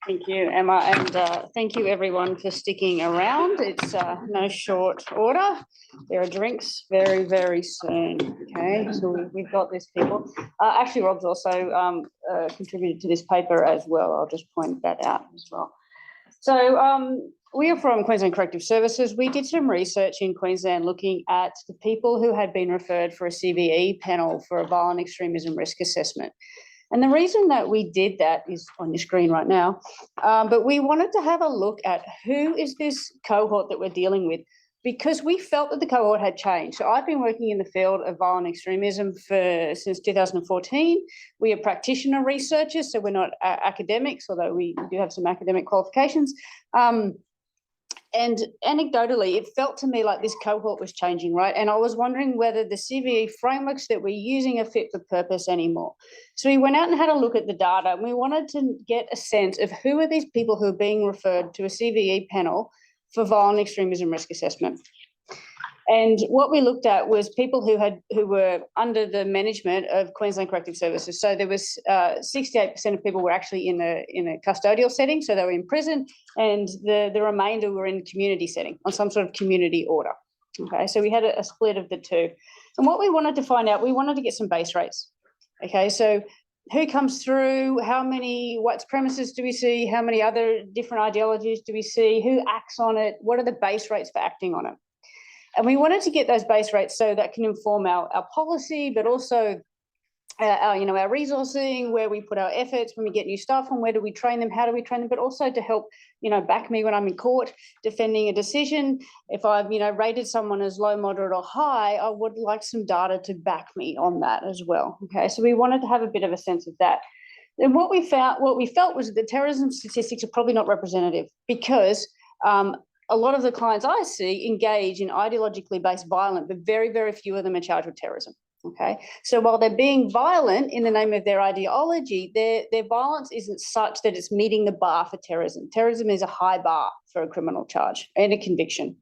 Thank you, Emma, and thank you everyone for sticking around. It's no short order. There are drinks very, very soon. Okay, so we've got this, people. Actually, Rob's also contributed to this paper as well. I'll just point that out as well. So we are from Queensland Corrective Services. We did some research in Queensland looking at the people who had been referred for a CVE panel for a violent extremism risk assessment. And the reason that we did that is on your screen right now, but we wanted to have a look at who is this cohort that we're dealing with, because we felt that the cohort had changed. So I've been working in the field of violent extremism since 2014. We are practitioner researchers, so we're not academics, although we do have some academic qualifications. And anecdotally, it felt to me like this cohort was changing, right? And I was wondering whether the CVE frameworks that we're using are fit for purpose anymore. So we went out and had a look at the data, and we wanted to get a sense of who are these people who are being referred to a CVE panel for violent extremism risk assessment. And what we looked at was people who were under the management of Queensland Corrective Services. So there was 68% of people were actually in a custodial setting, so they were in prison, and the remainder were in community setting on some sort of community order. Okay, so we had a split of the two. And what we wanted to find out, we wanted to get some base rates. Okay, so who comes through, how many white supremacists do we see, how many other different ideologies do we see, who acts on it, what are the base rates for acting on it? And we wanted to get those base rates so that can inform our policy, but also our resourcing, where we put our efforts when we get new stuff, and where do we train them, how do we train them, but also to help, back me when I'm in court defending a decision. If I've, rated someone as low, moderate or high, I would like some data to back me on that as well. Okay, so we wanted to have a bit of a sense of that. And what we felt was that the terrorism statistics are probably not representative, because a lot of the clients I see engage in ideologically based violence, but very, very few of them are charged with terrorism. Okay, so while they're being violent in the name of their ideology, their violence isn't such that it's meeting the bar for terrorism. Terrorism is a high bar for a criminal charge and a conviction.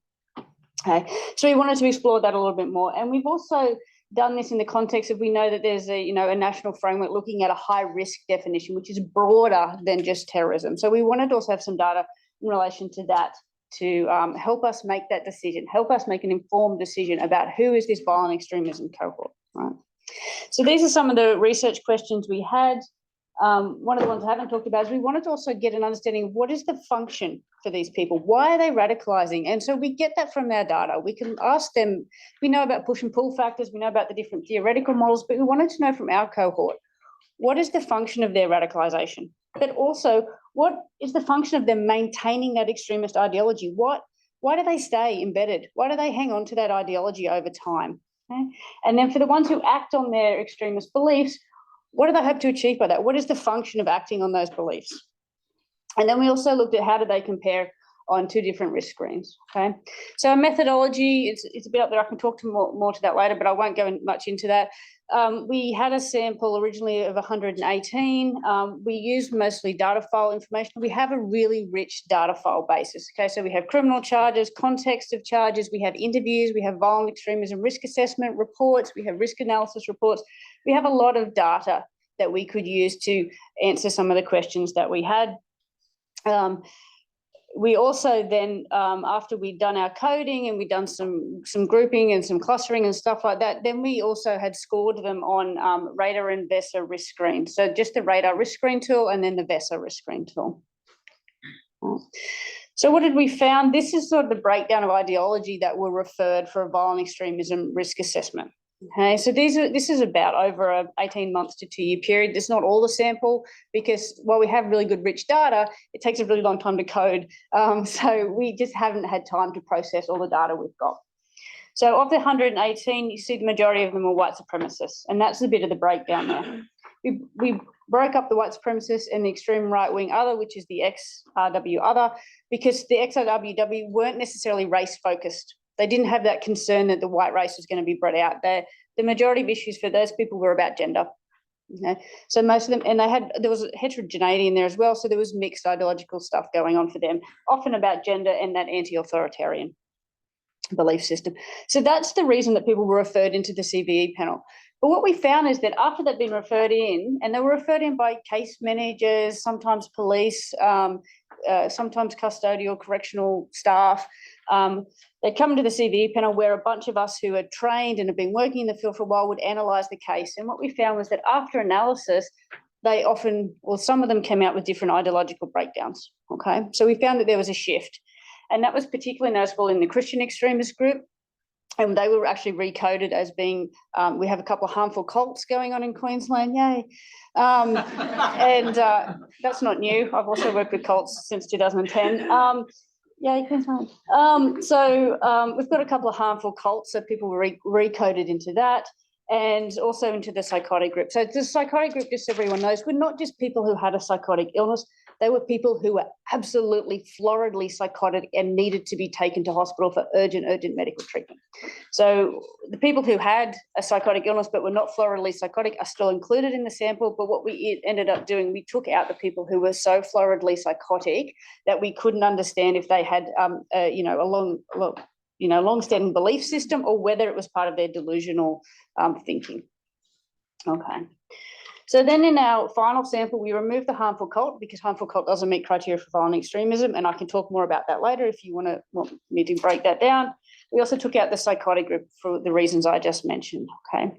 Okay, so we wanted to explore that a little bit more, and we've also done this in the context of, we know that there's a national framework looking at a high risk definition, which is broader than just terrorism. So we wanted to also have some data in relation to that, to help us make that decision, help us make an informed decision about who is this violent extremism cohort, right? So these are some of the research questions we had. One of the ones I haven't talked about is we wanted to also get an understanding of what is the function for these people? Why are they radicalising? And so we get that from our data. We can ask them, we know about push and pull factors, we know about the different theoretical models, but we wanted to know from our cohort, what is the function of their radicalisation? But also, what is the function of them maintaining that extremist ideology? Why do they stay embedded? Why do they hang on to that ideology over time? Okay? And then for the ones who act on their extremist beliefs, what do they hope to achieve by that? What is the function of acting on those beliefs? And then we also looked at how do they compare on two different risk screens. Okay, so our methodology, it's a bit up there. I can talk to more to that later, but I won't go much into that. We had a sample originally of 118. We used mostly data file information. We have a really rich data file basis. Okay, so we have criminal charges, context of charges, we have interviews, we have violent extremism risk assessment reports, we have risk analysis reports. We have a lot of data that we could use to answer some of the questions that we had. We also then, after we'd done our coding and we'd done some grouping and some clustering and stuff like that, then we also had scored them on radar and VESA risk screen. So just the radar risk screen tool and then the VESA risk screen tool. So what did we found? This is sort of the breakdown of ideology that were referred for a violent extremism risk assessment. Okay, so this is about over a 18 months to 2 year period. It's not all the sample, because while we have really good rich data, it takes a really long time to code. So we just haven't had time to process all the data we've got. So of the 118, you see the majority of them are white supremacists, and that's a bit of the breakdown there. We broke up the white supremacists and the extreme right-wing other, which is the XRW other, because the XRW weren't necessarily race-focused. They didn't have that concern that the white race was going to be brought out. The majority of issues for those people were about gender. Okay? So most of them, and there was heterogeneity in there as well, so there was mixed ideological stuff going on for them, often about gender and that anti-authoritarian belief system. So that's the reason that people were referred into the CVE panel. But what we found is that after they'd been referred in, and they were referred in by case managers, sometimes police, sometimes custodial correctional staff, they come to the CVE panel where a bunch of us who are trained and have been working in the field for a while would analyse the case. And what we found was that after analysis, they often, well, some of them came out with different ideological breakdowns, okay? So we found that there was a shift. And that was particularly noticeable in the Christian extremist group. And they were actually recoded as being, we have a couple of harmful cults going on in Queensland, yay. And that's not new. I've also worked with cults since 2010. Yay, Queensland. We've got a couple of harmful cults, so people were recoded into that, and also into the psychotic group. So the psychotic group, just so everyone knows, were not just people who had a psychotic illness, they were people who were absolutely floridly psychotic and needed to be taken to hospital for urgent medical treatment. So the people who had a psychotic illness but were not floridly psychotic are still included in the sample, but what we ended up doing, we took out the people who were so floridly psychotic that we couldn't understand if they had a long-standing belief system or whether it was part of their delusional thinking. Okay. So then in our final sample, we removed the harmful cult because harmful cult doesn't meet criteria for violent extremism, and I can talk more about that later if you want me to break that down. We also took out the psychotic group for the reasons I just mentioned, okay?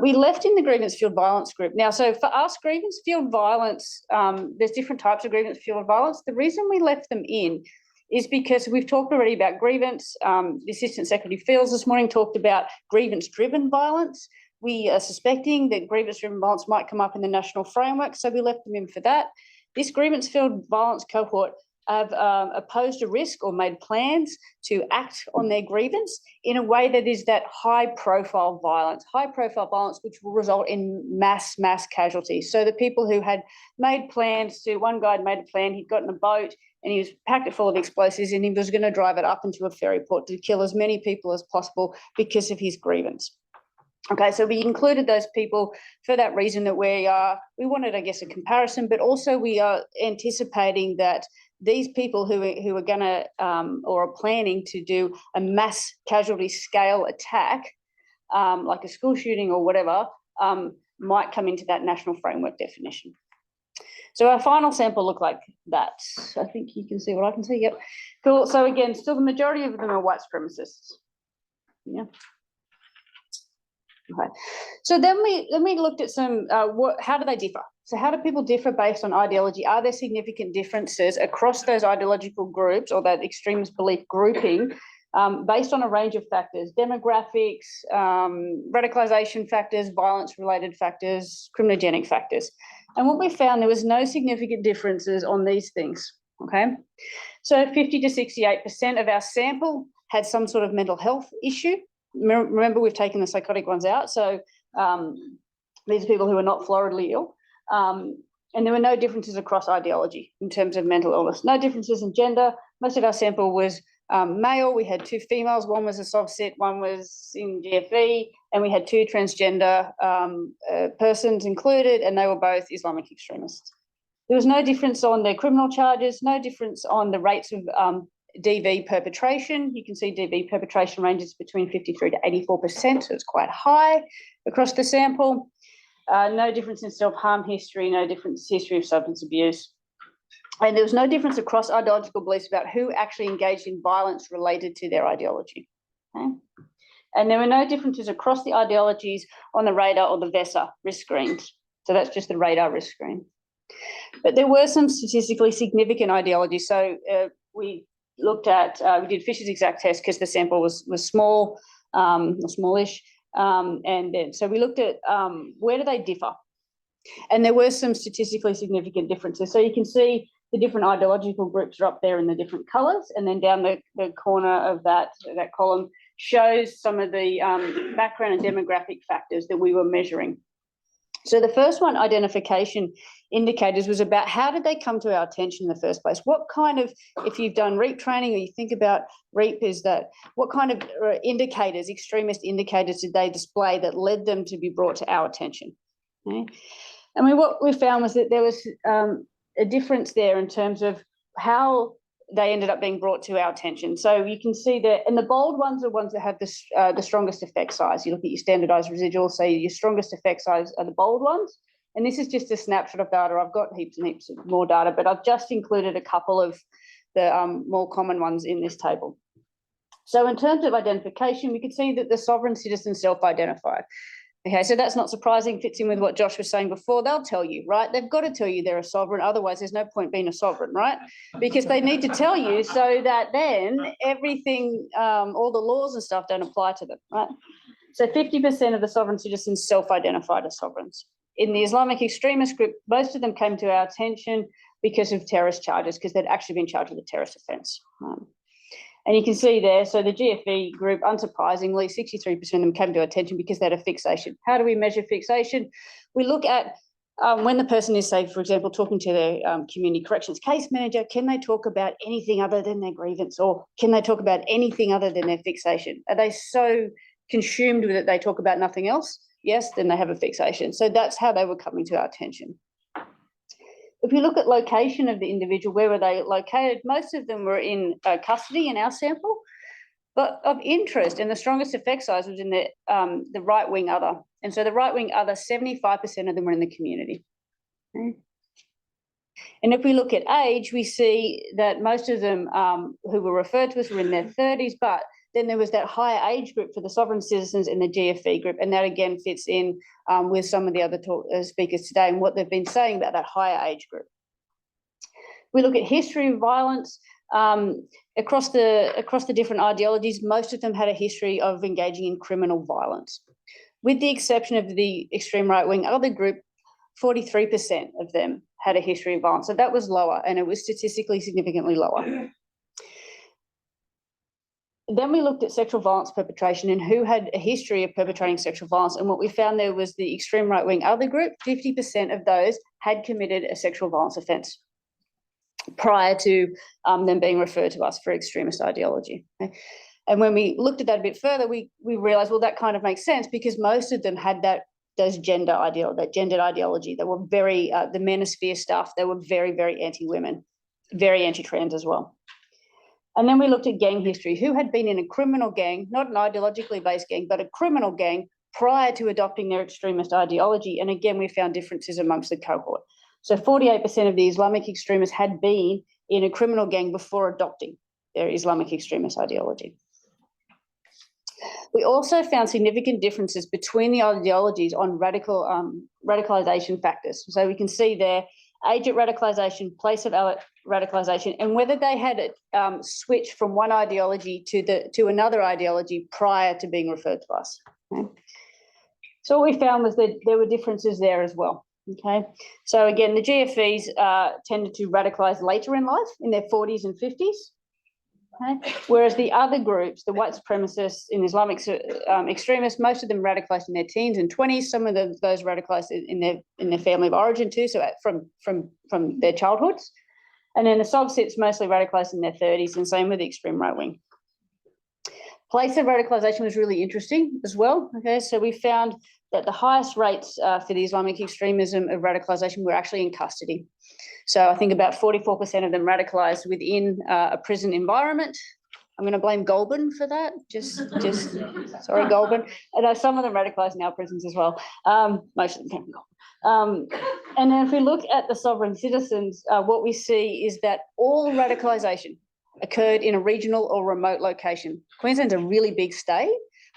We left in the grievance field violence group. Now, so for us, grievance field violence, there's different types of grievance field violence. The reason we left them in is because we've talked already about grievance. The Assistant Secretary Fields this morning talked about grievance-driven violence. We are suspecting that grievance-driven violence might come up in the national framework, so we left them in for that. This grievance field violence cohort have opposed a risk or made plans to act on their grievance in a way that is that high-profile violence which will result in mass casualties. So the people who had made plans to, one guy had made a plan, he'd gotten a boat and he was packed it full of explosives and he was going to drive it up into a ferry port to kill as many people as possible because of his grievance. Okay, so we included those people for that reason that we wanted, I guess, a comparison, but also we are anticipating that these people who are going to or are planning to do a mass casualty scale attack, like a school shooting or whatever, might come into that national framework definition. So our final sample looked like that. I think you can see what I can see. Yep, cool. So again, still the majority of them are white supremacists. Yeah. Okay, so then we looked at some, how do they differ? So how do people differ based on ideology? Are there significant differences across those ideological groups or that extremist belief grouping based on a range of factors, demographics, radicalisation factors, violence-related factors, criminogenic factors? And what we found, there was no significant differences on these things, okay? So 50 to 68% of our sample had some sort of mental health issue. Remember, we've taken the psychotic ones out. So these are people who are not floridly ill. And there were no differences across ideology in terms of mental illness. No differences in gender. Most of our sample was male. We had 2 females. One was a soft sit, one was in GFE. And we had 2 transgender persons included, and they were both Islamic extremists. There was no difference on their criminal charges, no difference on the rates of DV perpetration. You can see DV perpetration ranges between 53 to 84%, so it's quite high across the sample. No difference in self-harm history, no difference in history of substance abuse. And there was no difference across ideological beliefs about who actually engaged in violence related to their ideology. Okay? And there were no differences across the ideologies on the radar or the VESA risk screens. So that's just the radar risk screen. But there were some statistically significant ideologies. So we looked at, we did Fisher's exact test because the sample was small, or smallish. And then, so we looked at where do they differ? And there were some statistically significant differences. So you can see the different ideological groups are up there in the different colours, and then down the corner of that column shows some of the background and demographic factors that we were measuring. So the first one, identification indicators, was about how did they come to our attention in the first place? What kind of, if you've done REAP training or you think about REAP, is that what kind of indicators, extremist indicators, did they display that led them to be brought to our attention? Okay. And what we found was that there was a difference there in terms of how they ended up being brought to our attention. So you can see that, and the bold ones are ones that have the strongest effect size. You look at your standardized residuals, so your strongest effect size are the bold ones. And this is just a snapshot of data. I've got heaps and heaps of more data, but I've just included a couple of the more common ones in this table. So in terms of identification, we can see that the sovereign citizens self-identified. Okay, so that's not surprising, fits in with what Josh was saying before. They'll tell you, right? They've got to tell you they're a sovereign, otherwise there's no point being a sovereign, right? Because they need to tell you so that then everything, all the laws and stuff don't apply to them, right? So 50% of the sovereign citizens self-identified as sovereigns. In the Islamic extremist group, most of them came to our attention because of terrorist charges, because they'd actually been charged with a terrorist offence. And you can see there, so the GFE group, unsurprisingly, 63% of them came to attention because they had a fixation. How do we measure fixation? We look at when the person is, say, for example, talking to their community corrections case manager, can they talk about anything other than their grievance, or can they talk about anything other than their fixation? Are they so consumed with it they talk about nothing else? Yes, then they have a fixation. So that's how they were coming to our attention. If you look at location of the individual, where were they located? Most of them were in custody in our sample, but of interest and the strongest effect size was in the right-wing other. And so the right-wing other, 75% of them were in the community. Okay. And if we look at age, we see that most of them who were referred to us were in their 30s, but then there was that higher age group for the sovereign citizens in the GFE group, and that again fits in with some of the other speakers today and what they've been saying about that higher age group. We look at history of violence across the different ideologies. Most of them had a history of engaging in criminal violence, with the exception of the extreme right-wing other group. 43% of them had a history of violence, so that was lower, and it was statistically significantly lower. Then we looked at sexual violence perpetration and who had a history of perpetrating sexual violence. And what we found there was the extreme right-wing other group, 50% of those had committed a sexual violence offence prior to them being referred to us for extremist ideology. Okay? And when we looked at that a bit further, we realised, well, that kind of makes sense because most of them had that gendered ideology. They were very, the manosphere stuff, they were very, very anti-women, very anti-trans as well. And then we looked at gang history, who had been in a criminal gang, not an ideologically based gang, but a criminal gang prior to adopting their extremist ideology. And again, we found differences amongst the cohort. So 48% of the Islamic extremists had been in a criminal gang before adopting their Islamic extremist ideology. We also found significant differences between the ideologies on radicalisation factors. So we can see there, age at radicalisation, place of radicalisation, and whether they had switched from one ideology to another ideology prior to being referred to us. Okay? So what we found was that there were differences there as well. Okay, so again, the GFEs tended to radicalise later in life, in their 40s and 50s. Okay? Whereas the other groups, the white supremacists and Islamic extremists, most of them radicalised in their teens and 20s. Some of those radicalised in their family of origin too, so from their childhoods. And then the subsets mostly radicalised in their 30s, and same with the extreme right wing. Place of radicalisation was really interesting as well. Okay, so we found that the highest rates for the Islamic extremism of radicalisation were actually in custody. So I think about 44% of them radicalised within a prison environment. I'm going to blame Goulburn for that. Just sorry, Goulburn. I know some of them radicalised in our prisons as well. Most of them came from Goulburn. And then if we look at the sovereign citizens, what we see is that all radicalisation occurred in a regional or remote location. Queensland's a really big state.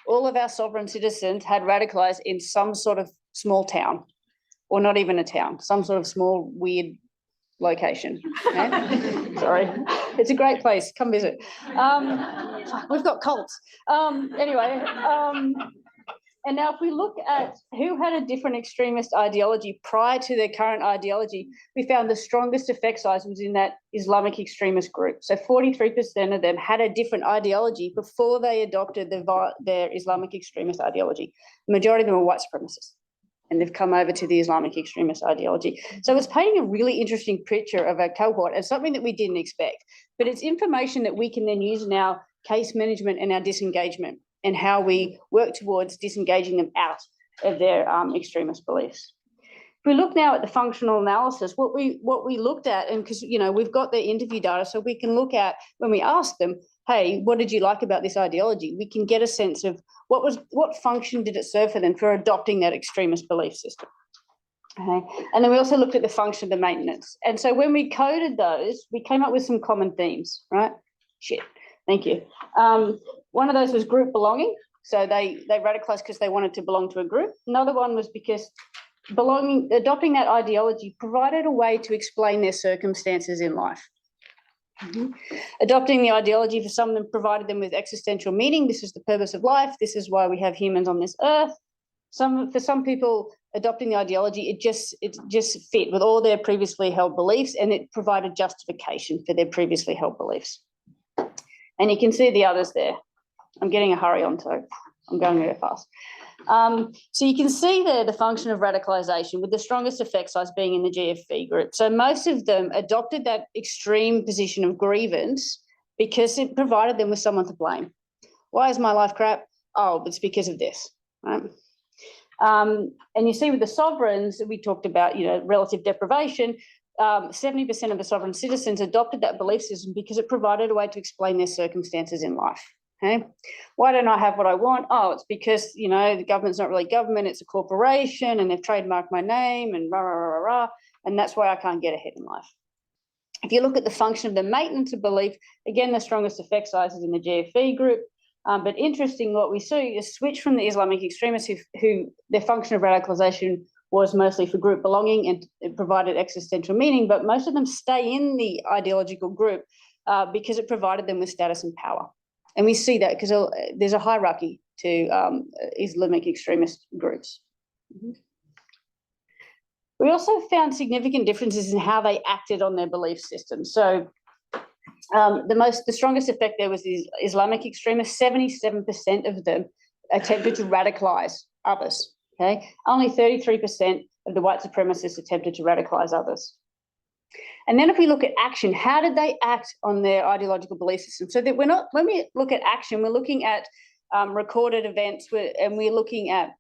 All of our sovereign citizens had radicalised in some sort of small town, or not even a town, some sort of small, weird location. Okay? Sorry, it's a great place. Come visit. We've got cults. Anyway, and now if we look at who had a different extremist ideology prior to their current ideology, we found the strongest effect size was in that Islamic extremist group. So 43% of them had a different ideology before they adopted their Islamic extremist ideology. The majority of them were white supremacists, and they've come over to the Islamic extremist ideology. So it's painting a really interesting picture of a cohort and something that we didn't expect, but it's information that we can then use in our case management and our disengagement, and how we work towards disengaging them out of their extremist beliefs. we look now at the functional analysis, what we looked at, and because, you know, we've got the interview data, so we can look at when we ask them, hey, what did you like about this ideology? We can get a sense of what function did it serve for them for adopting that extremist belief system. Okay. And then we also looked at the function of the maintenance. And so when we coded those, we came up with some common themes, right? Thank you. One of those was group belonging. So they radicalized because they wanted to belong to a group. Another one was because adopting that ideology provided a way to explain their circumstances in life. Adopting the ideology for some of them provided them with existential meaning. This is the purpose of life. This is why we have humans on this earth. For some people, adopting the ideology, it just fit with all their previously held beliefs, and it provided justification for their previously held beliefs. And you can see the others there. I'm getting a hurry on, so I'm going very fast. So you can see there the function of radicalisation, with the strongest effect size being in the GFV group. So most of them adopted that extreme position of grievance because it provided them with someone to blame. Why is my life crap? Oh, it's because of this, right? And you see with the sovereigns, we talked about, you know, relative deprivation. 70% of the sovereign citizens adopted that belief system because it provided a way to explain their circumstances in life. Okay, why don't I have what I want? Oh, it's because, you know, the government's not really government, it's a corporation, and they've trademarked my name, and rah, rah, rah, rah, and that's why I can't get ahead in life. If you look at the function of the maintenance of belief, again, the strongest effect size is in the GFV group. But interesting, what we see is switch from the Islamic extremists who their function of radicalisation was mostly for group belonging and it provided existential meaning, but most of them stay in the ideological group because it provided them with status and power. And we see that because there's a hierarchy to Islamic extremist groups. We also found significant differences in how they acted on their belief system. So the strongest effect there was the Islamic extremists. 77% of them attempted to radicalise others. Okay, only 33% of the white supremacists attempted to radicalise others. And then if we look at action, how did they act on their ideological belief system? So that when we look at action, we're looking at recorded events, and we're looking at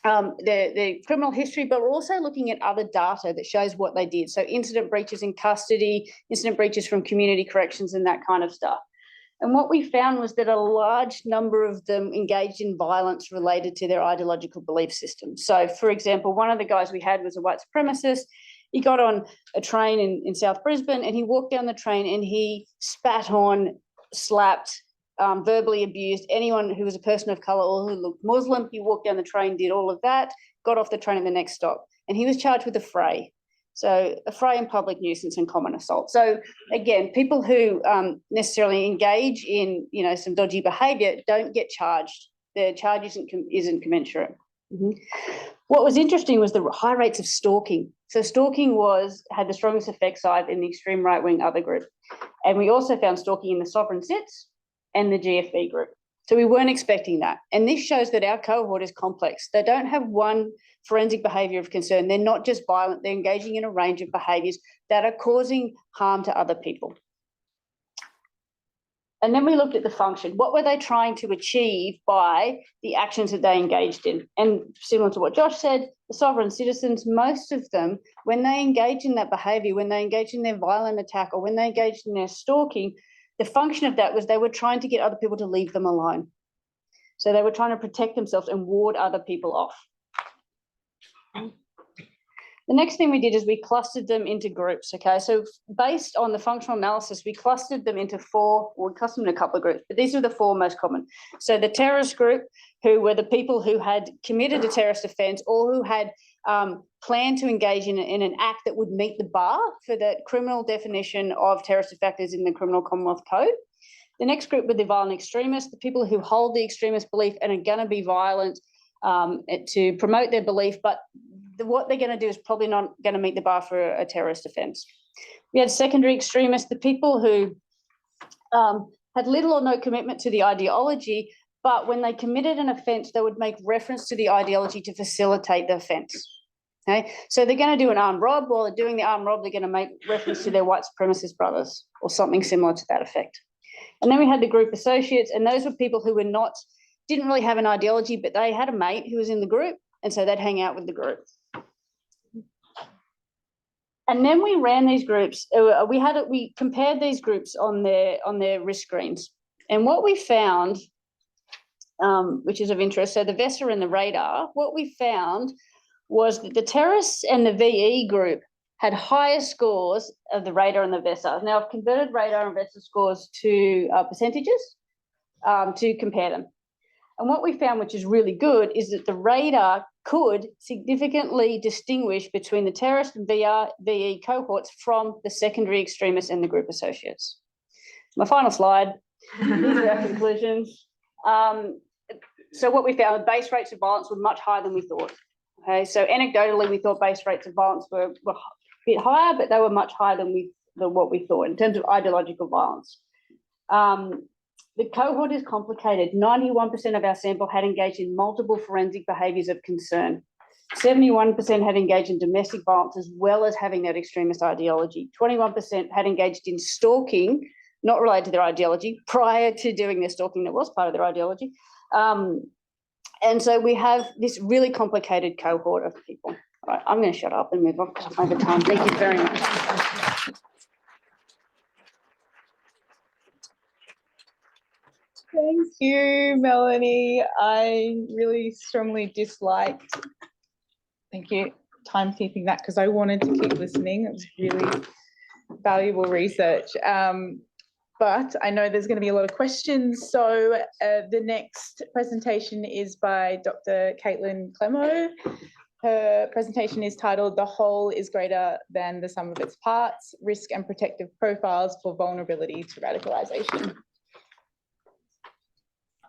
the criminal history, but we're also looking at other data that shows what they did. So incident breaches in custody, incident breaches from community corrections, and that kind of stuff. And what we found was that a large number of them engaged in violence related to their ideological belief system. So, for example, one of the guys we had was a white supremacist. He got on a train in South Brisbane, and he walked down the train and he spat on, slapped, verbally abused anyone who was a person of colour or who looked Muslim. He walked down the train, did all of that, got off the train at the next stop, and he was charged with a fray. So a fray and public nuisance and common assault. So again, people who necessarily engage in, you know, some dodgy behaviour don't get charged. Their charge isn't commensurate. What was interesting was the high rates of stalking. So stalking had the strongest effect size in the extreme right-wing other group. And we also found stalking in the sovereign cits and the GFB group. So we weren't expecting that. And this shows that our cohort is complex. They don't have one forensic behaviour of concern. They're not just violent. They're engaging in a range of behaviours that are causing harm to other people. And then we looked at the function. What were they trying to achieve by the actions that they engaged in? And similar to what Josh said, the sovereign citizens, most of them, when they engage in that behaviour, when they engage in their violent attack or when they engaged in their stalking, the function of that was they were trying to get other people to leave them alone. So they were trying to protect themselves and ward other people off. The next thing we did is we clustered them into groups, okay? So based on the functional analysis, we clustered them into we clustered them in a couple of groups, but these are the four most common. So the terrorist group, who were the people who had committed a terrorist offence or who had planned to engage in an act that would meet the bar for the criminal definition of terrorist offenders in the Criminal Commonwealth Code. The next group were the violent extremists, the people who hold the extremist belief and are going to be violent to promote their belief, but what they're going to do is probably not going to meet the bar for a terrorist offence. We had secondary extremists, the people who had little or no commitment to the ideology, but when they committed an offence, they would make reference to the ideology to facilitate the offence. Okay, so they're going to do an armed rob. While they're doing the armed rob, they're going to make reference to their white supremacist brothers or something similar to that effect. And then we had the group associates, and those were people who didn't really have an ideology, but they had a mate who was in the group, and so they'd hang out with the group. And then we ran these groups. We compared these groups on their risk screens, and what we found, which is of interest, so the VESA and the radar, what we found was that the terrorists and the VE group had higher scores of the radar and the VESA. Now, I've converted radar and VESA scores to percentages to compare them. And what we found, which is really good, is that the radar could significantly distinguish between the terrorist and VE cohorts from the secondary extremists and the group associates. My final slide, these are our conclusions. So what we found, base rates of violence were much higher than we thought. Okay, so anecdotally, we thought base rates of violence were a bit higher, but they were much higher than what we thought in terms of ideological violence. The cohort is complicated. 91% of our sample had engaged in multiple forensic behaviours of concern. 71% had engaged in domestic violence as well as having that extremist ideology. 21% had engaged in stalking, not related to their ideology, prior to doing their stalking that was part of their ideology. And so we have this really complicated cohort of people. All right, I'm going to shut up and move on because I'm over time. Thank you very much. Thank you, Melanie. I really strongly disliked, thank you, timekeeping that because I wanted to keep listening. It was really valuable research. But I know there's going to be a lot of questions. So the next presentation is by Dr. Caitlin Clemmow. Her presentation is titled "The Whole is Greater Than the Sum of Its Parts, Risk and Protective Profiles for Vulnerability to Radicalisation."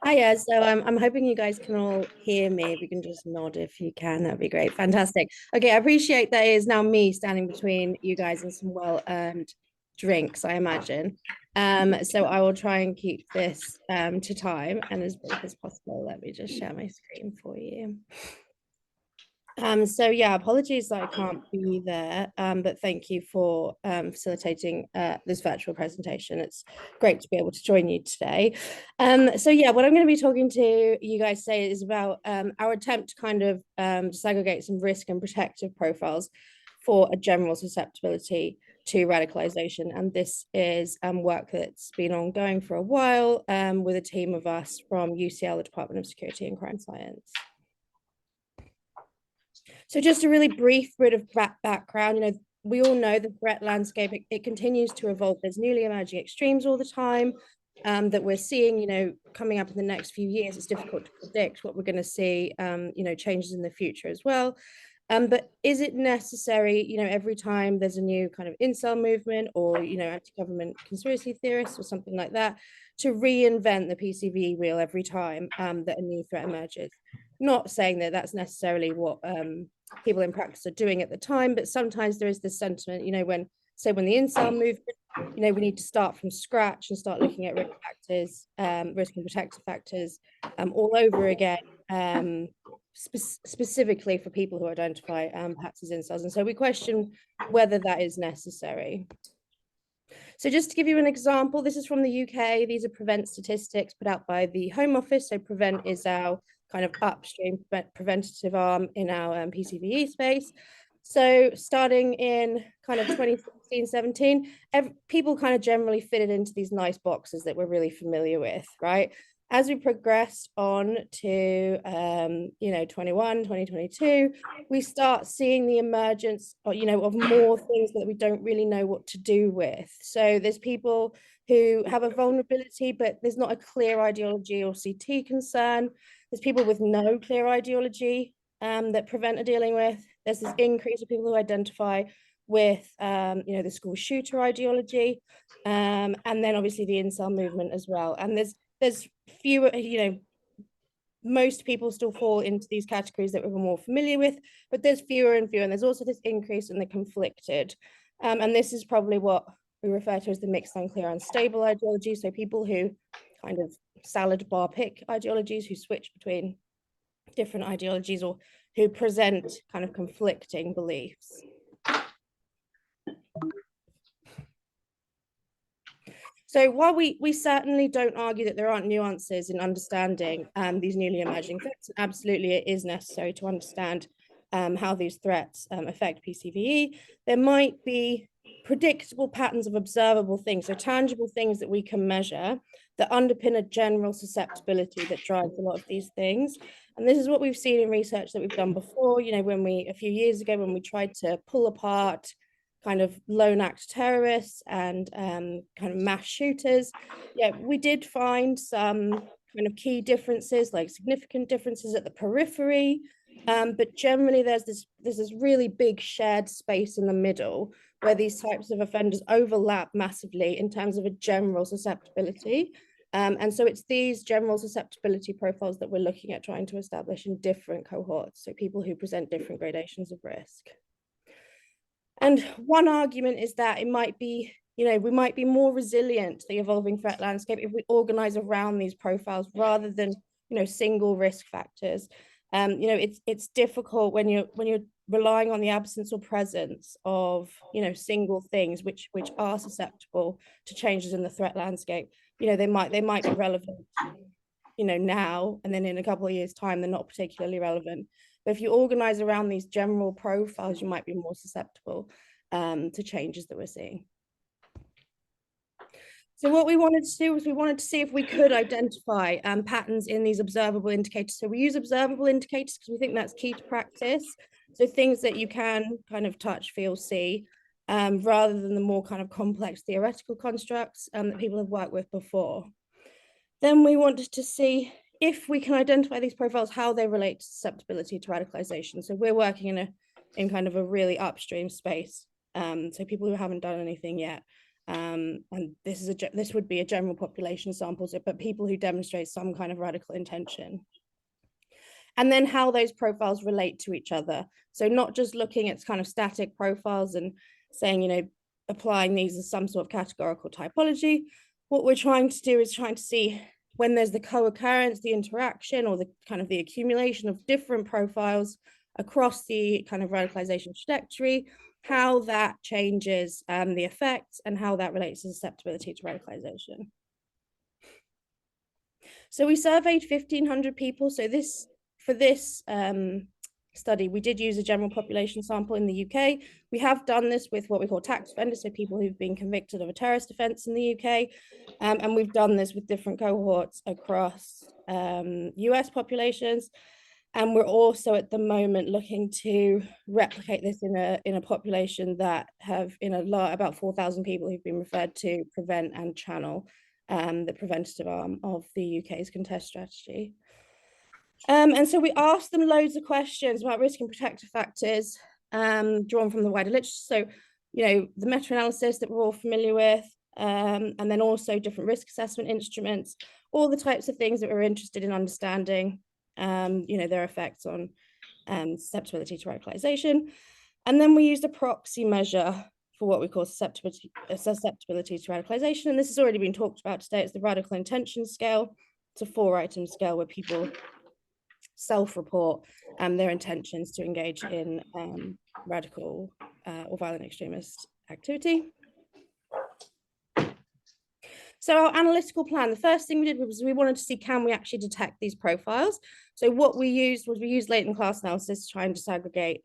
Hiya, so I'm hoping you guys can all hear me. If you can just nod if you can, that'd be great. Fantastic. Okay, I appreciate that it is now me standing between you guys and some well-earned drinks, I imagine. So I will try and keep this to time and as brief as possible. Let me just share my screen for you. So yeah, apologies that I can't be there, but thank you for facilitating this virtual presentation. It's great to be able to join you today. So yeah, what I'm going to be talking to you guys today is about our attempt to kind of disaggregate some risk and protective profiles for a general susceptibility to radicalisation. And this is work that's been ongoing for a while with a team of us from UCL, the Department of Security and Crime Science. So just a really brief bit of background, we all know the threat landscape, it continues to evolve. There's newly emerging extremes all the time that we're seeing, coming up in the next few years. It's difficult to predict what we're going to see, changes in the future as well. But is it necessary, every time there's a new kind of incel movement or, anti-government conspiracy theorists or something like that, to reinvent the PCV wheel every time that a new threat emerges? Not saying that that's necessarily what people in practice are doing at the time, but sometimes there is this sentiment, when the incel movement, we need to start from scratch and start looking at risk factors, risk and protective factors all over again, specifically for people who identify perhaps as incels. And so we question whether that is necessary. So just to give you an example, this is from the UK. These are Prevent statistics put out by the Home Office. So Prevent is our kind of upstream preventative arm in our PCVE space. So starting in kind of 2016, 17, people kind of generally fitted into these nice boxes that we're really familiar with, right? As we progressed on to, 2022, we start seeing the emergence, of more things that we don't really know what to do with. So there's people who have a vulnerability, but there's not a clear ideology or CT concern. There's people with no clear ideology that Prevent are dealing with. There's this increase of people who identify with, the school shooter ideology, and then obviously the incel movement as well. And there's fewer, most people still fall into these categories that we're more familiar with, but there's fewer and fewer. And there's also this increase in the conflicted. And this is probably what we refer to as the mixed, unclear, unstable ideology. So people who kind of salad bar pick ideologies, who switch between different ideologies or who present kind of conflicting beliefs. So while we certainly don't argue that there aren't nuances in understanding these newly emerging threats, absolutely it is necessary to understand how these threats affect PCVE. There might be predictable patterns of observable things, so tangible things that we can measure that underpin a general susceptibility that drives a lot of these things. And this is what we've seen in research that we've done before, you know, when a few years ago, when we tried to pull apart kind of lone act terrorists and kind of mass shooters, yeah, we did find some kind of key differences, like significant differences at the periphery. But generally there's this really big shared space in the middle where these types of offenders overlap massively in terms of a general susceptibility. And so it's these general susceptibility profiles that we're looking at trying to establish in different cohorts, so people who present different gradations of risk. And one argument is that it might be, you know, we might be more resilient to the evolving threat landscape if we organize around these profiles rather than, you know, single risk factors. You know, it's difficult when you're relying on the absence or presence of, you know, single things which are susceptible to changes in the threat landscape. You know, they might be relevant, you know, now, and then in a couple of years' time, they're not particularly relevant. But if you organize around these general profiles, you might be more susceptible to changes that we're seeing. So what we wanted to do was we wanted to see if we could identify patterns in these observable indicators. So we use observable indicators because we think that's key to practice. So things that you can kind of touch, feel, see, rather than the more kind of complex theoretical constructs that people have worked with before. Then we wanted to see if we can identify these profiles, how they relate to susceptibility to radicalization. So we're working in kind of a really upstream space. So people who haven't done anything yet. And this would be a general population sample, but people who demonstrate some kind of radical intention. And then how those profiles relate to each other. So not just looking at kind of static profiles and saying, you know, applying these as some sort of categorical typology. What we're trying to do is trying to see when there's the co-occurrence, the interaction, or the kind of the accumulation of different profiles across the kind of radicalization trajectory, how that changes the effects and how that relates to susceptibility to radicalization. So we surveyed 1,500 people. So for this study, we did use a general population sample in the UK. We have done this with what we call tax offenders, so people who've been convicted of a terrorist offence in the UK. And we've done this with different cohorts across US populations. And we're also at the moment looking to replicate this in a population that have about 4,000 people who've been referred to PREVENT and Channel, the preventative arm of the UK's contest strategy. And so we asked them loads of questions about risk and protective factors drawn from the wider literature. So, you know, the meta-analysis that we're all familiar with, and then also different risk assessment instruments, all the types of things that we're interested in understanding, you know, their effects on susceptibility to radicalization. And then we used a proxy measure for what we call susceptibility to radicalization. And this has already been talked about today. It's the radical intention scale. It's a 4-item scale where people self-report their intentions to engage in radical or violent extremist activity. So our analytical plan, the first thing we did was we wanted to see, can we actually detect these profiles? So what we used was we used latent class analysis to try and disaggregate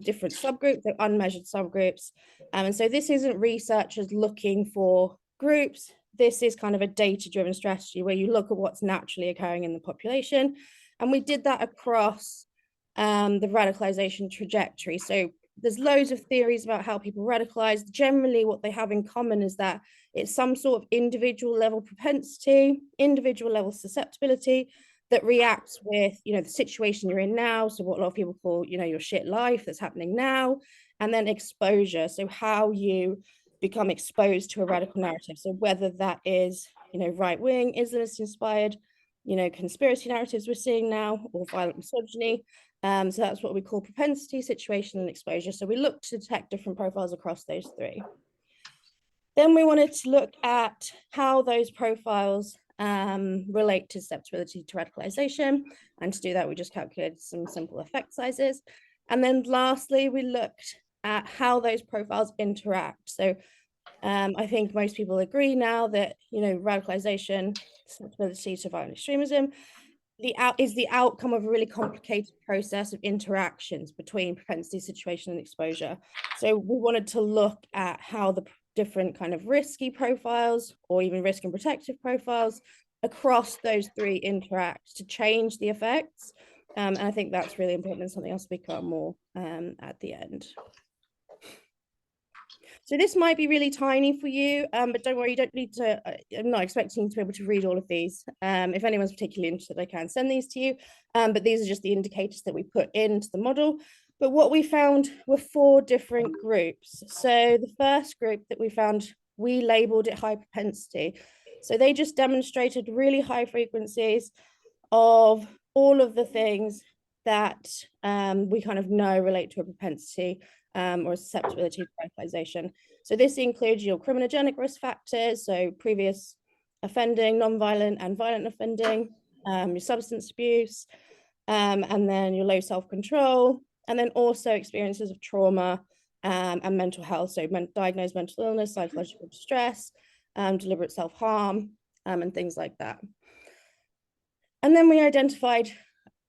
different subgroups, so unmeasured subgroups. And so this isn't researchers looking for groups. This is kind of a data-driven strategy where you look at what's naturally occurring in the population. And we did that across the radicalization trajectory. So there's loads of theories about how people radicalize. Generally, what they have in common is that it's some sort of individual level propensity, individual level susceptibility that reacts with, you know, the situation you're in now. So what a lot of people call, you know, your shit life that's happening now, and then exposure. So how you become exposed to a radical narrative. So whether that is, you know, right-wing, Islamist inspired, you know, conspiracy narratives we're seeing now, or violent misogyny. So that's what we call propensity, situation, and exposure. So we look to detect different profiles across those three. Then we wanted to look at how those profiles relate to susceptibility to radicalization. And to do that, we just calculated some simple effect sizes. And then lastly, we looked at how those profiles interact. So I think most people agree now that, you know, radicalization, susceptibility to violent extremism the outcome of a really complicated process of interactions between propensity, situation, and exposure. So we wanted to look at how the different kind of risky profiles or even risk and protective profiles across those three interact to change the effects. And I think that's really important and something I'll speak about more at the end. So this might be really tiny for you, but don't worry, you don't need to, I'm not expecting you to be able to read all of these. If anyone's particularly interested, I can send these to you, but these are just the indicators that we put into the model. But what we found were 4 different groups. So the first group that we found, we labeled it high propensity. So they just demonstrated really high frequencies of all of the things that we kind of know relate to a propensity or a susceptibility to radicalization. So this includes your criminogenic risk factors, so previous offending, non-violent and violent offending, your substance abuse, and then your low self-control, and then also experiences of trauma and mental health, so diagnosed mental illness, psychological distress, deliberate self-harm, and things like that. And then we identified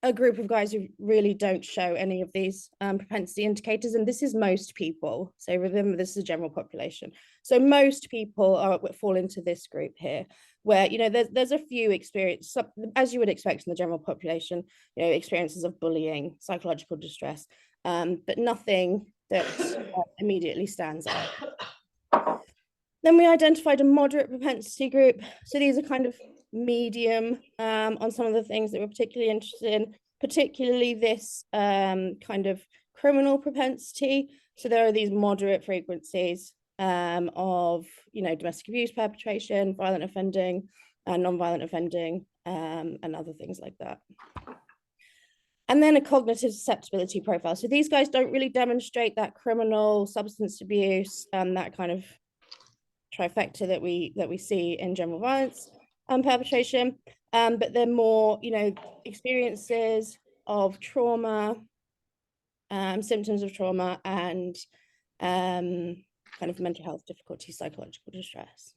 a group of guys who really don't show any of these propensity indicators, and this is most people. So remember, this is a general population. So most people fall into this group here, where there's a few experiences, as you would expect in the general population, experiences of bullying, psychological distress, but nothing that immediately stands out. Then we identified a moderate propensity group. So these are kind of medium on some of the things that we're particularly interested in, particularly this kind of criminal propensity. So there are these moderate frequencies of domestic abuse perpetration, violent offending, non-violent offending, and other things like that. And then a cognitive susceptibility profile. So these guys don't really demonstrate that criminal, substance abuse, that kind of trifecta that we see in general violence perpetration, but they're more experiences of trauma, symptoms of trauma, and kind of mental health difficulties, psychological distress.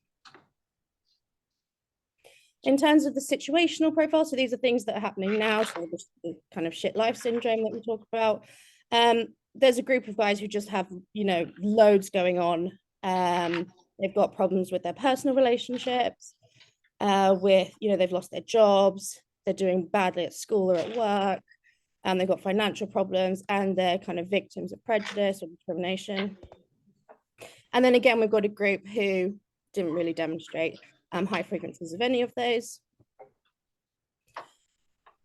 In terms of the situational profile, so these are things that are happening now, so the kind of shit life syndrome that we talk about. There's a group of guys who just have loads going on. They've got problems with their personal relationships, they've lost their jobs, they're doing badly at school or at work, and they've got financial problems, and they're kind of victims of prejudice or discrimination. And then again, we've got a group who didn't really demonstrate high frequencies of any of those.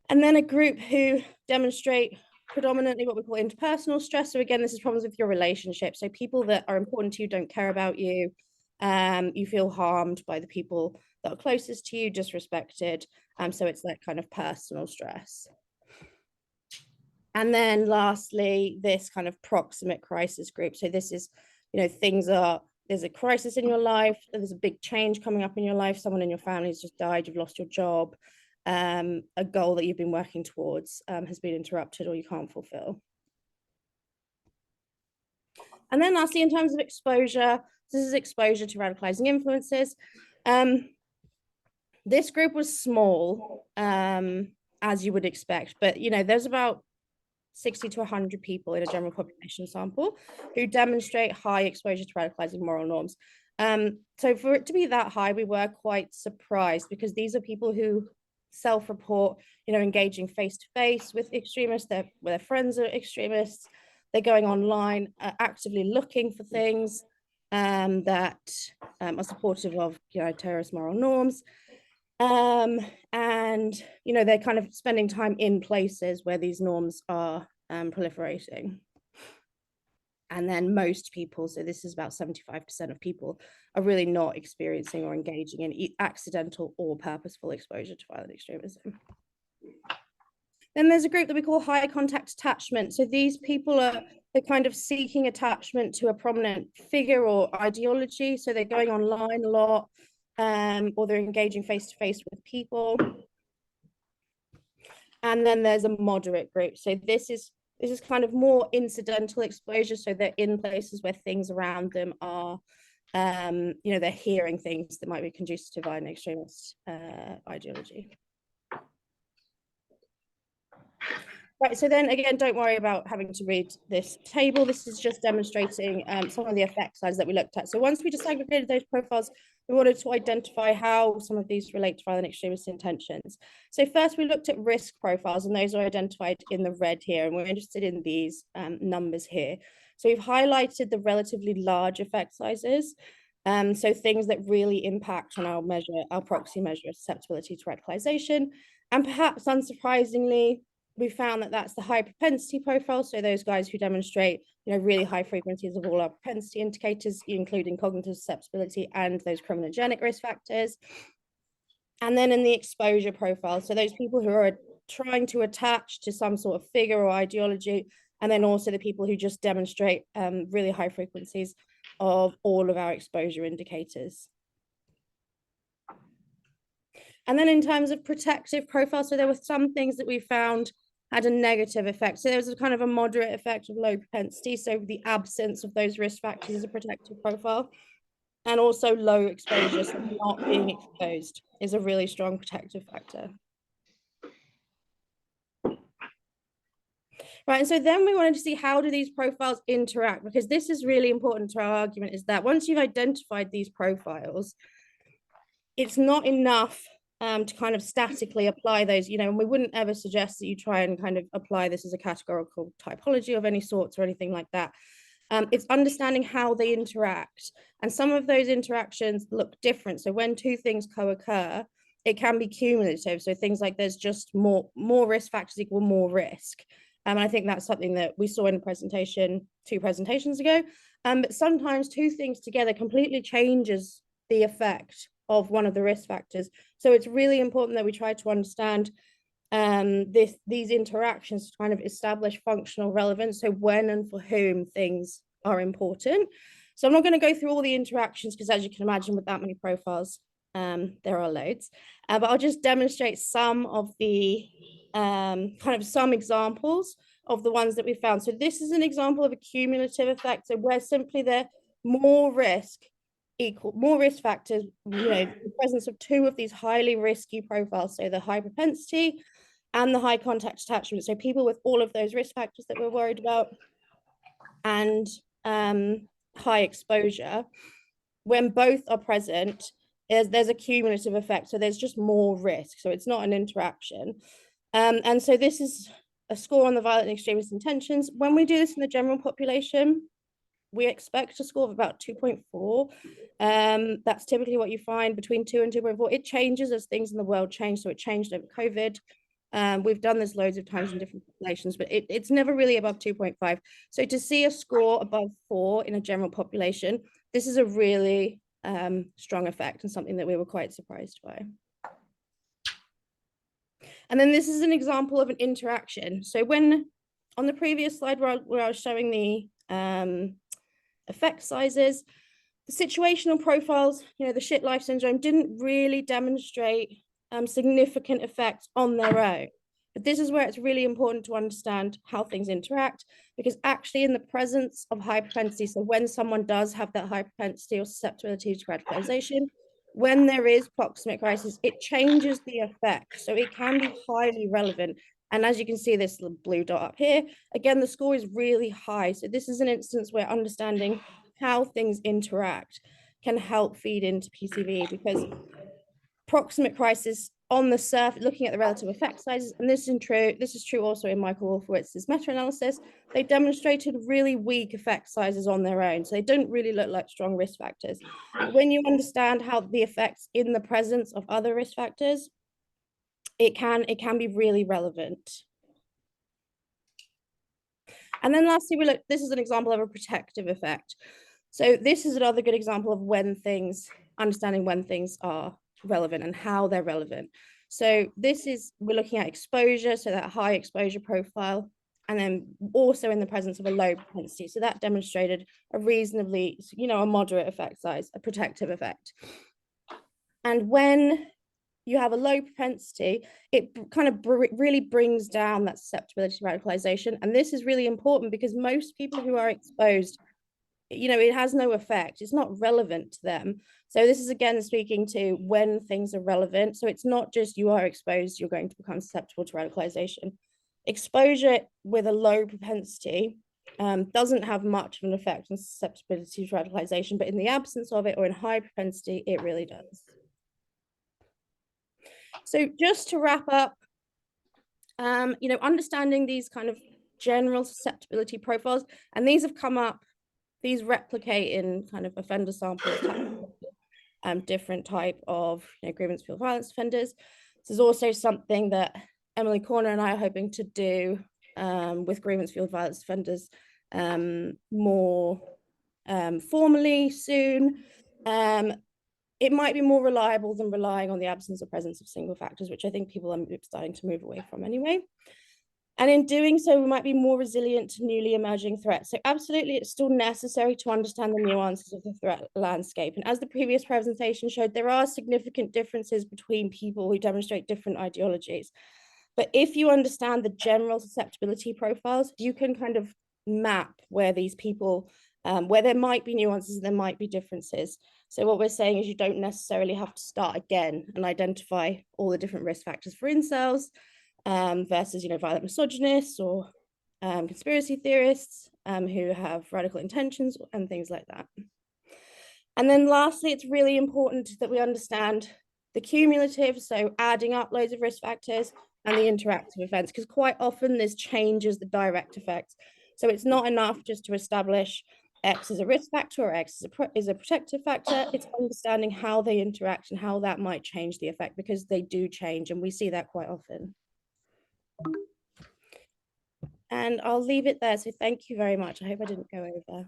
And then a group who demonstrate predominantly what we call interpersonal stress. So again, this is problems with your relationship. So people that are important to you don't care about you. You feel harmed by the people that are closest to you, disrespected. So it's that kind of personal stress. And then lastly, this kind of proximate crisis group. So this is, there's a crisis in your life, there's a big change coming up in your life, someone in your family has just died, you've lost your job, a goal that you've been working towards has been interrupted or you can't fulfill. And then lastly, in terms of exposure, this is exposure to radicalizing influences. This group was small, as you would expect, but there's about 60 to 100 people in a general population sample who demonstrate high exposure to radicalizing moral norms. So for it to be that high, we were quite surprised, because these are people who self-report, engaging face-to-face with extremists, where their friends are extremists, they're going online, actively looking for things that are supportive of terrorist moral norms. And they're kind of spending time in places where these norms are proliferating. And then most people, so this is about 75% of people, are really not experiencing or engaging in accidental or purposeful exposure to violent extremism. Then there's a group that we call high contact attachment. So these people are kind of seeking attachment to a prominent figure or ideology. So they're going online a lot, or they're engaging face-to-face with people. And then there's a moderate group. So this is kind of more incidental exposure. So they're in places where things around them are, they're hearing things that might be conducive to violent extremist ideology. Right, so then again, don't worry about having to read this table. This is just demonstrating some of the effect sizes that we looked at. So once we disaggregated those profiles, we wanted to identify how some of these relate to violent extremist intentions. So first we looked at risk profiles, and those are identified in the red here, and we're interested in these numbers here. So we've highlighted the relatively large effect sizes. So things that really impact on our proxy measure of susceptibility to radicalization. And perhaps unsurprisingly, we found that that's the high propensity profile. So those guys who demonstrate, really high frequencies of all our propensity indicators, including cognitive susceptibility and those criminogenic risk factors. And then in the exposure profile, so those people who are trying to attach to some sort of figure or ideology, and then also the people who just demonstrate really high frequencies of all of our exposure indicators. And then in terms of protective profile, so there were some things that we found had a negative effect. So there was a kind of a moderate effect of low propensity. So the absence of those risk factors is a protective profile. And also low exposure, so not being exposed, is a really strong protective factor. Right, and so then we wanted to see how do these profiles interact, because this is really important to our argument, is that once you've identified these profiles, it's not enough to kind of statically apply those, and we wouldn't ever suggest that you try and kind of apply this as a categorical typology of any sorts or anything like that. It's understanding how they interact, and some of those interactions look different. So when two things co-occur, it can be cumulative. So things like there's just more risk factors equal more risk. And I think that's something that we saw in a presentation 2 presentations ago. But sometimes two things together completely changes the effect of one of the risk factors. So it's really important that we try to understand these interactions to kind of establish functional relevance. So when and for whom things are important. So I'm not going to go through all the interactions, because as you can imagine, with that many profiles, there are loads. But I'll just demonstrate some of the some examples of the ones that we found. So this is an example of a cumulative effect. So where simply there more risk factors, the presence of 2 of these highly risky profiles, so the high propensity and the high contact attachment. So people with all of those risk factors that we're worried about, and high exposure, when both are present, there's a cumulative effect. So there's just more risk. So it's not an interaction. And so this is a score on the violent extremist intentions. When we do this in the general population, we expect a score of about 2.4. That's typically what you find between 2 and 2.4. It changes as things in the world change. So it changed over COVID. We've done this loads of times in different populations, but it's never really above 2.5. So to see a score above 4 in a general population, this is a really strong effect, and something that we were quite surprised by. And then this is an example of an interaction. So when on the previous slide where I was showing the effect sizes, the situational profiles, the shit life syndrome didn't really demonstrate significant effects on their own. But this is where it's really important to understand how things interact, because actually in the presence of high propensity, so when someone does have that high propensity or susceptibility to radicalization, when there is proximate crisis, it changes the effect. So it can be highly relevant. And as you can see, this blue dot up here, again, the score is really high. So this is an instance where understanding how things interact can help feed into PCV, because proximate crisis on the surface, looking at the relative effect sizes, and this is true also in Michael Wolfowitz's meta-analysis, they demonstrated really weak effect sizes on their own. So they don't really look like strong risk factors. But when you understand how the effects in the presence of other risk factors, it can be really relevant. And then lastly, this is an example of a protective effect. So this is another good example of understanding when things are relevant and how they're relevant. So we're looking at exposure, so that high exposure profile, and then also in the presence of a low propensity. So that demonstrated a reasonably, a moderate effect size, a protective effect. And when you have a low propensity, it kind of really brings down that susceptibility to radicalization. And this is really important because most people who are exposed, it has no effect. It's not relevant to them. So this is again speaking to when things are relevant. So it's not just you are exposed, you're going to become susceptible to radicalization. Exposure with a low propensity doesn't have much of an effect on susceptibility to radicalization, but in the absence of it or in high propensity, it really does. So just to wrap up, you know, understanding these kind of general susceptibility profiles, and these have come up, these replicate in kind of offender samples, different type of, you know, grievance field violence offenders. This is also something that Emily Corner and I are hoping to do with grievance field violence offenders more formally soon. It might be more reliable than relying on the absence or presence of single factors, which I think people are starting to move away from anyway. And in doing so, we might be more resilient to newly emerging threats. So absolutely, it's still necessary to understand the nuances of the threat landscape. And as the previous presentation showed, there are significant differences between people who demonstrate different ideologies. But if you understand the general susceptibility profiles, you can kind of map where these people, where there might be nuances and there might be differences. So what we're saying is you don't necessarily have to start again and identify all the different risk factors for incels versus, you know, violent misogynists or conspiracy theorists who have radical intentions and things like that. And then lastly, it's really important that we understand the cumulative, so adding up loads of risk factors, and the interactive effects, because quite often this changes the direct effects. So it's not enough just to establish X is a risk factor or X is a protective factor. It's understanding how they interact and how that might change the effect, because they do change, and we see that quite often. And I'll leave it there. So thank you very much. I hope I didn't go over.